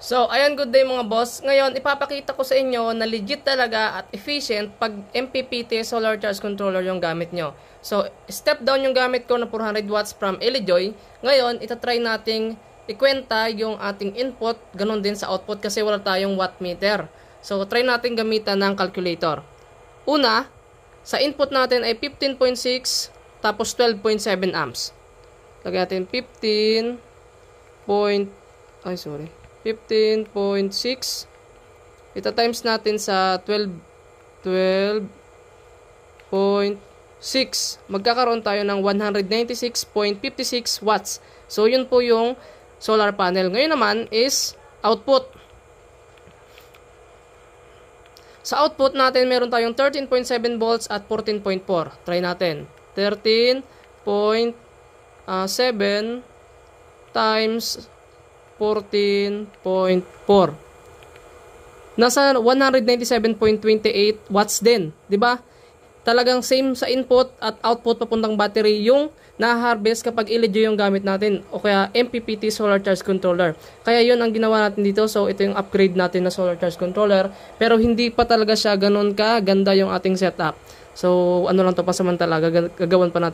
So, ayan, good day mga boss. Ngayon, ipapakita ko sa inyo na legit talaga at efficient pag MPPT solar charge controller yung gamit nyo. So, step down yung gamit ko na 400 watts from Elijoy. Ngayon, itatry nating ikwenta yung ating input, ganun din sa output kasi wala tayong watt meter. So, try natin gamitan ng calculator. Una, sa input natin ay 15.6 tapos 12.7 amps. Lagyan natin 15.6. Ita times natin sa 12.6. Magkakaroon tayo ng 196.56 watts. So, yun po yung solar panel. Ngayon naman is output. Sa output natin, meron tayong 13.7 volts at 14.4. Try natin. 13.7 times 14.4. Nasa 197.28 watts din, 'di ba? Talagang same sa input at output papuntang battery yung na-harvest kapag Elijoy yung gamit natin o kaya MPPT solar charge controller. Kaya yun ang ginawa natin dito. So ito yung upgrade natin na solar charge controller, pero hindi pa talaga siya ganoon ka ganda yung ating setup. So ano lang to, pasamantala, gagawan pa natin.